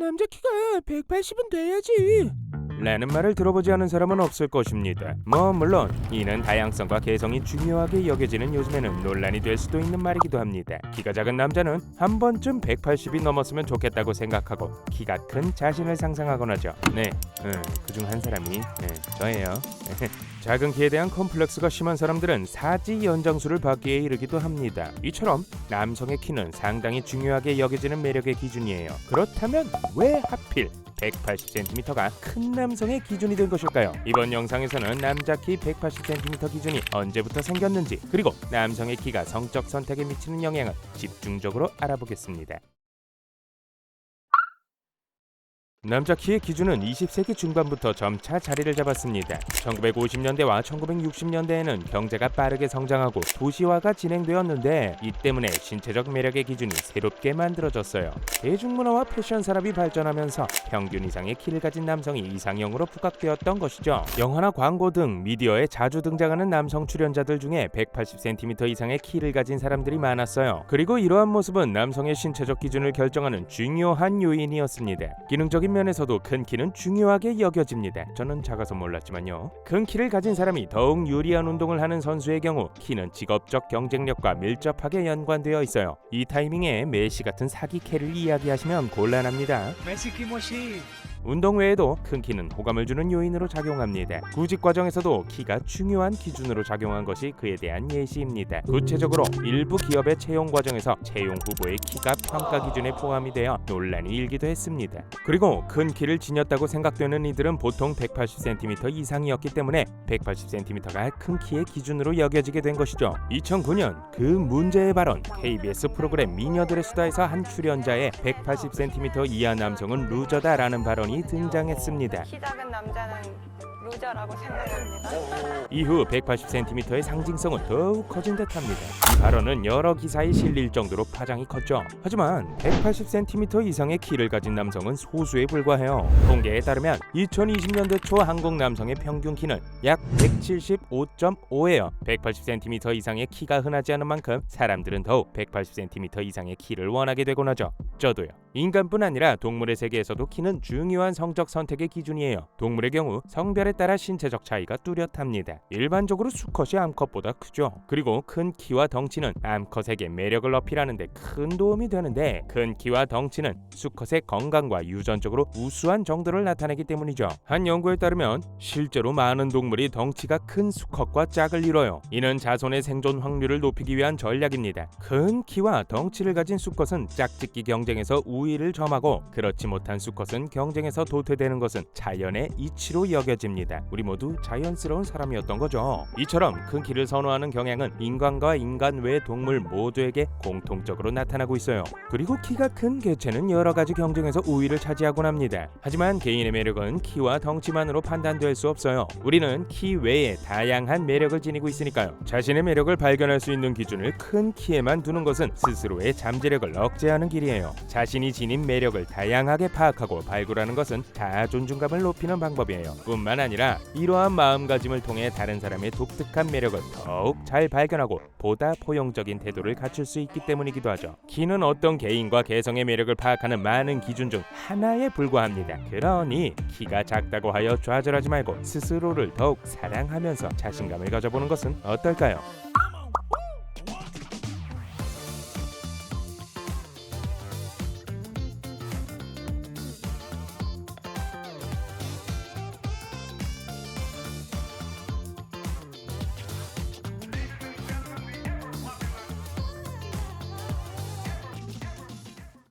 남자 키가 180은 돼야지 라는 말을 들어보지 않은 사람은 없을 것입니다. 물론 이는 다양성과 개성이 중요하게 여겨지는 요즘에는 논란이 될 수도 있는 말이기도 합니다. 키가 작은 남자는 한 번쯤 180이 넘었으면 좋겠다고 생각하고 키가 큰 자신을 상상하곤 하죠. 그중 한 사람이 저예요. 작은 키에 대한 컴플렉스가 심한 사람들은 사지 연장술을 받기에 이르기도 합니다. 이처럼 남성의 키는 상당히 중요하게 여겨지는 매력의 기준이에요. 그렇다면 왜 하필 180cm가 큰 남성의 기준이 된 것일까요? 이번 영상에서는 남자 키 180cm 기준이 언제부터 생겼는지, 그리고 남성의 키가 성적 선택에 미치는 영향을 집중적으로 알아보겠습니다. 남자 키의 기준은 20세기 중반부터 점차 자리를 잡았습니다. 1950년대와 1960년대에는 경제가 빠르게 성장하고 도시화가 진행되었는데 이 때문에 신체적 매력의 기준이 새롭게 만들어졌어요. 대중문화와 패션 산업이 발전하면서 평균 이상의 키를 가진 남성이 이상형으로 부각되었던 것이죠. 영화나 광고 등 미디어에 자주 등장하는 남성 출연자들 중에 180cm 이상의 키를 가진 사람들이 많았어요. 그리고 이러한 모습은 남성의 신체적 기준을 결정하는 중요한 요인이었습니다. 기능적인 면에서도 큰 키는 중요하게 여겨집니다. 저는 작아서 몰랐지만요. 큰 키를 가진 사람이 더욱 유리한 운동을 하는 선수의 경우 키는 직업적 경쟁력과 밀접하게 연관되어 있어요. 이 타이밍에 메시 같은 사기캐를 이야기하시면 곤란합니다. 메시 키모시. 운동 외에도 큰 키는 호감을 주는 요인으로 작용합니다. 구직 과정에서도 키가 중요한 기준으로 작용한 것이 그에 대한 예시입니다. 구체적으로 일부 기업의 채용 과정에서 채용 후보의 키가 평가 기준에 포함이 되어 논란이 일기도 했습니다. 그리고 큰 키를 지녔다고 생각되는 이들은 보통 180cm 이상이었기 때문에 180cm가 큰 키의 기준으로 여겨지게 된 것이죠. 2009년 그 문제의 발언, KBS 프로그램 미녀들의 수다에서 한 출연자의 180cm 이하 남성은 루저다라는 발언이 등장했습니다. 키 작은 남자는 루저라고 생각합니다. 이후 180cm의 상징성은 더욱 커진 듯합니다. 이 발언은 여러 기사에 실릴 정도로 파장이 컸죠. 하지만 180cm 이상의 키를 가진 남성은 소수에 불과해요. 통계에 따르면 2020년대 초 한국 남성의 평균 키는 약 175.5예요. 180cm 이상의 키가 흔하지 않은 만큼 사람들은 더욱 180cm 이상의 키를 원하게 되곤 하죠. 저도요. 인간뿐 아니라 동물의 세계에서도 키는 중요한 성적 선택의 기준이에요. 동물의 경우 성별에 따라 신체적 차이가 뚜렷합니다. 일반적으로 수컷이 암컷보다 크죠. 그리고 큰 키와 덩치는 암컷에게 매력을 어필하는 데 큰 도움이 되는데, 큰 키와 덩치는 수컷의 건강과 유전적으로 우수한 정도를 나타내기 때문이죠. 한 연구에 따르면 실제로 많은 동물이 덩치가 큰 수컷과 짝을 이뤄요. 이는 자손의 생존 확률을 높이기 위한 전략입니다. 큰 키와 덩치를 가진 수컷은 짝짓기 경쟁에서 우위를 점하고, 그렇지 못한 수컷은 경쟁에서 도태되는 것은 자연의 이치로 여겨집니다. 우리 모두 자연스러운 사람이었던 거죠. 이처럼 큰 키를 선호하는 경향은 인간과 인간 외 동물 모두에게 공통적으로 나타나고 있어요. 그리고 키가 큰 개체는 여러 가지 경쟁에서 우위를 차지하곤 합니다. 하지만 개인의 매력은 키와 덩치만으로 판단될 수 없어요. 우리는 키 외에 다양한 매력을 지니고 있으니까요. 자신의 매력을 발견할 수 있는 기준을 큰 키에만 두는 것은 스스로의 잠재력을 억제하는 길이에요. 자신이 지닌 매력을 다양하게 파악하고 발굴하는 것은 자아 존중감을 높이는 방법이에요. 뿐만 아니라 이러한 마음가짐을 통해 다른 사람의 독특한 매력을 더욱 잘 발견하고 보다 포용적인 태도를 갖출 수 있기 때문이기도 하죠. 키는 어떤 개인과 개성의 매력을 파악하는 많은 기준 중 하나에 불과합니다. 그러니 키가 작다고 하여 좌절하지 말고 스스로를 더욱 사랑하면서 자신감을 가져보는 것은 어떨까요?